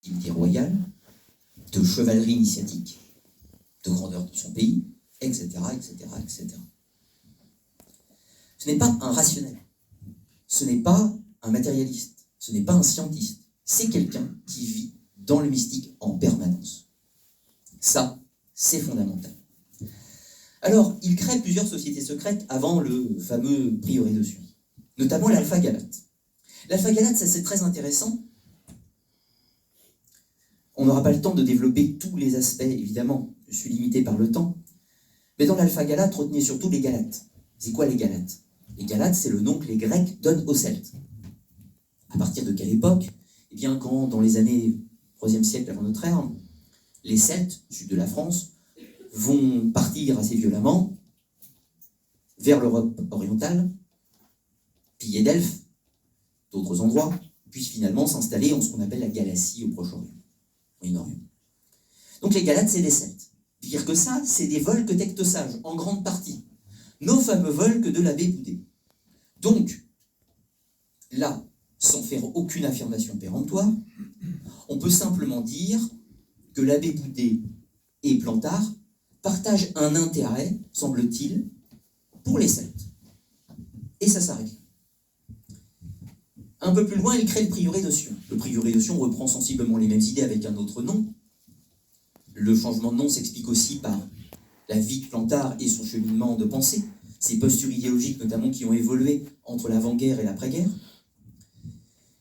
dignité royale, de chevalerie initiatique, de grandeur de son pays, etc., etc., etc. Ce n'est pas un rationnel, ce n'est pas un matérialiste, ce n'est pas un scientiste, c'est quelqu'un qui vit dans le mystique en permanence. Ça, c'est fondamental. Alors, il crée plusieurs sociétés secrètes avant le fameux prieuré de Sully, notamment l'Alpha Galate. L'Alpha Galate, ça c'est très intéressant. On n'aura pas le temps de développer tous les aspects, évidemment, je suis limité par le temps. Mais dans l'Alpha Galate, retenez surtout les Galates. C'est quoi les Galates? Les Galates, c'est le nom que les Grecs donnent aux Celtes. À partir de quelle époque? Eh bien, quand, dans les années 3e siècle avant notre ère, les Celtes, sud de la France, vont partir assez violemment vers l'Europe orientale, piller Delphes, d'autres endroits, puis finalement s'installer en ce qu'on appelle la Galatie au Proche-Orient, Moyen-Orient. Donc les Galates, c'est des Celtes. Pire que ça, c'est des Volques tectosages, en grande partie. Nos fameux Volques de l'abbé Boudé. Donc, là, sans faire aucune affirmation péremptoire, on peut simplement dire que l'abbé Boudé et Plantard partagent un intérêt, semble-t-il, pour les Celtes. Et ça s'arrête. Un peu plus loin, il crée le prieuré de Sion. Le prieuré de Sion reprend sensiblement les mêmes idées avec un autre nom. Le changement de nom s'explique aussi par la vie de Plantard et son cheminement de pensée, ses postures idéologiques notamment qui ont évolué entre l'avant-guerre et l'après-guerre.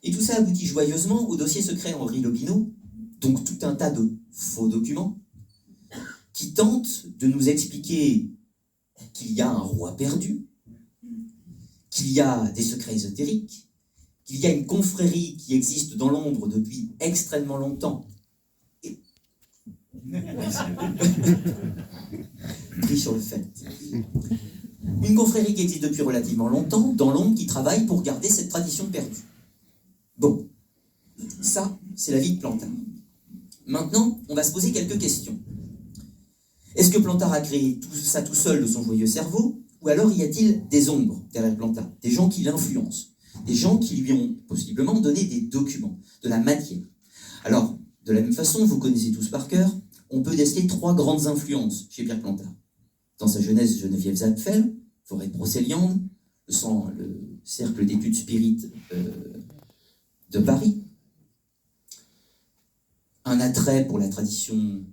Et tout ça aboutit joyeusement au dossier secret Henri Lobineau, donc tout un tas de faux documents, qui tentent de nous expliquer qu'il y a un roi perdu, qu'il y a des secrets ésotériques, qu'il y a une confrérie qui existe dans l'ombre depuis extrêmement longtemps. Pris sur le fait. Une confrérie qui existe depuis relativement longtemps, dans l'ombre, qui travaille pour garder cette tradition perdue. Bon, ça, c'est la vie de Plantard. Maintenant, on va se poser quelques questions. Est-ce que Plantard a créé tout ça tout seul de son joyeux cerveau, ou alors y a-t-il des ombres derrière Plantard, des gens qui l'influencent, des gens qui lui ont possiblement donné des documents, de la matière? Alors, de la même façon, vous connaissez tous par cœur, on peut déceler 3 grandes influences chez Pierre Plantard. Dans sa jeunesse, Geneviève Zapfel, forêt de Brocéliande, le cercle d'études spirites de Paris, un attrait pour la tradition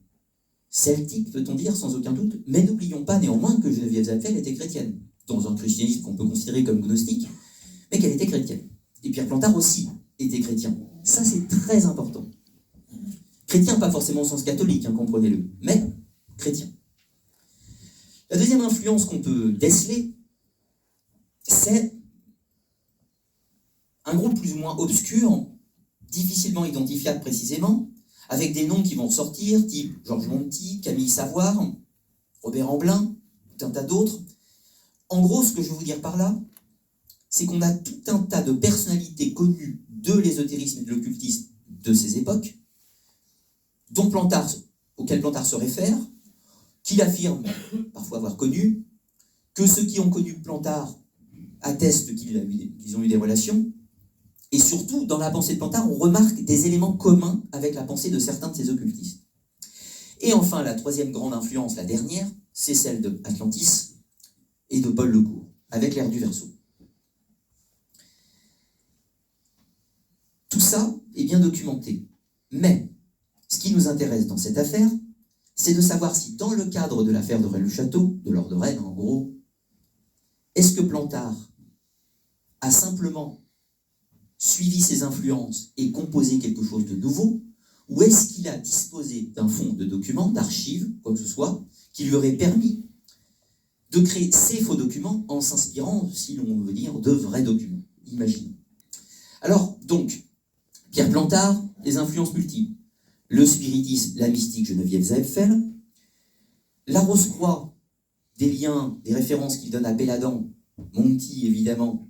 celtique, peut-on dire, sans aucun doute, mais n'oublions pas néanmoins que Geneviève Zapfel était chrétienne, dans un christianisme qu'on peut considérer comme gnostique, mais qu'elle était chrétienne. Et Pierre Plantard aussi était chrétien. Ça, c'est très important. Chrétien, pas forcément au sens catholique, hein, comprenez-le, mais chrétien. La deuxième influence qu'on peut déceler, c'est un groupe plus ou moins obscur, difficilement identifiable précisément, avec des noms qui vont ressortir, type Georges Monti, Camille Savoir, Robert Amblin, tout un tas d'autres. En gros, ce que je veux vous dire par là, c'est qu'on a tout un tas de personnalités connues de l'ésotérisme et de l'occultisme de ces époques, auxquelles Plantard se réfère, qu'il affirme parfois avoir connu, que ceux qui ont connu Plantard attestent qu'ils ont eu des relations, et surtout, dans la pensée de Plantard, on remarque des éléments communs avec la pensée de certains de ces occultistes. Et enfin, la troisième grande influence, la dernière, c'est celle de Atlantis et de Paul Lecourt, avec l'ère du Verseau. Tout ça est bien documenté, mais ce qui nous intéresse dans cette affaire, c'est de savoir si, dans le cadre de l'affaire de Rennes-le-Château, de l'ordre de Rennes en gros, est-ce que Plantard a simplement suivi ses influences et composé quelque chose de nouveau, ou est-ce qu'il a disposé d'un fonds de documents, d'archives, quoi que ce soit, qui lui aurait permis de créer ces faux documents en s'inspirant, si l'on veut dire, de vrais documents. Imaginons. Alors, donc, Pierre Plantard, les influences multiples. Le spiritisme, la mystique Geneviève Zapfel, la Rose-Croix, des liens, des références qu'il donne à Péladan, Monti évidemment.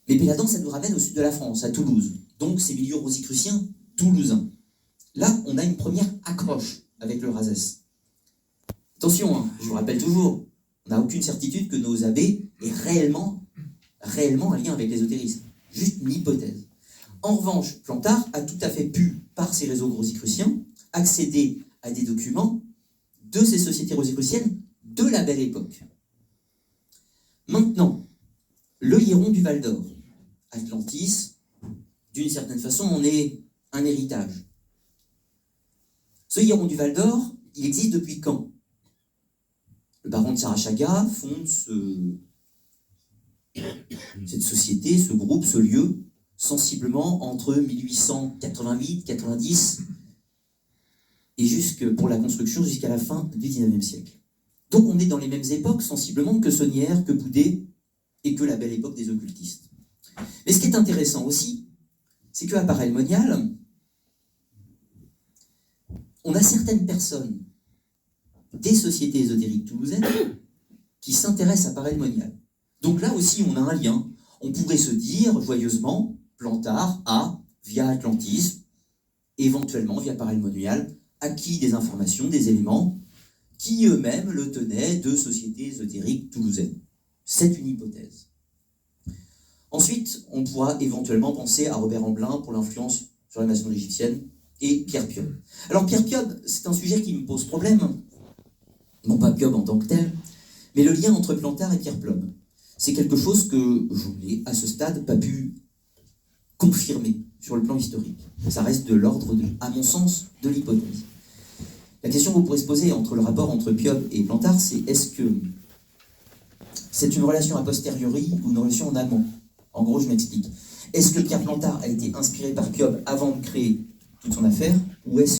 Mais Péladan, ça nous ramène au sud de la France, à Toulouse. Donc ces milieux rosicruciens toulousains. Là, on a une première accroche avec le Razès. Attention, hein, je vous rappelle toujours, on n'a aucune certitude que nos abbés aient réellement un lien avec l'ésotérisme. Juste une hypothèse. En revanche, Plantard a tout à fait pu, par ses réseaux rosicruciens, accéder à des documents de ces sociétés rosicruciennes de la Belle Époque. Maintenant, le Hieron du Val d'Or, Atlantis, d'une certaine façon, en est un héritage. Ce Hieron du Val d'Or, il existe depuis quand? Le baron de Sarachaga fonde cette société, ce groupe, ce lieu, sensiblement entre 1888, 90 et pour la construction jusqu'à la fin du XIXe siècle. Donc on est dans les mêmes époques, sensiblement, que Saunière, que Boudet et que la Belle Époque des occultistes. Mais ce qui est intéressant aussi, c'est qu'à Paray-le-Monial, on a certaines personnes des sociétés ésotériques toulousaines qui s'intéressent à Paray-le-Monial. Donc là aussi, on a un lien. On pourrait se dire, joyeusement, Plantard a, via Atlantis, éventuellement via Paray-le-Monial, acquis des informations, des éléments qui eux-mêmes le tenaient de sociétés ésotériques toulousaines. C'est une hypothèse. Ensuite, on pourra éventuellement penser à Robert Amblin pour l'influence sur la maçonnerie égyptienne et Pierre Piob. Alors Pierre Piob, c'est un sujet qui me pose problème, non pas Piob en tant que tel, mais le lien entre Plantard et Pierre Piob. C'est quelque chose que je n'ai, à ce stade, pas pu confirmer sur le plan historique. Ça reste de l'ordre, à mon sens, de l'hypothèse. La question que vous pourrez se poser entre le rapport entre Piob et Plantard, c'est est-ce que c'est une relation a posteriori ou une relation en amont? En gros, je m'explique. Est-ce que Pierre Plantard a été inspiré par Piob avant de créer toute son affaire, ou est-ce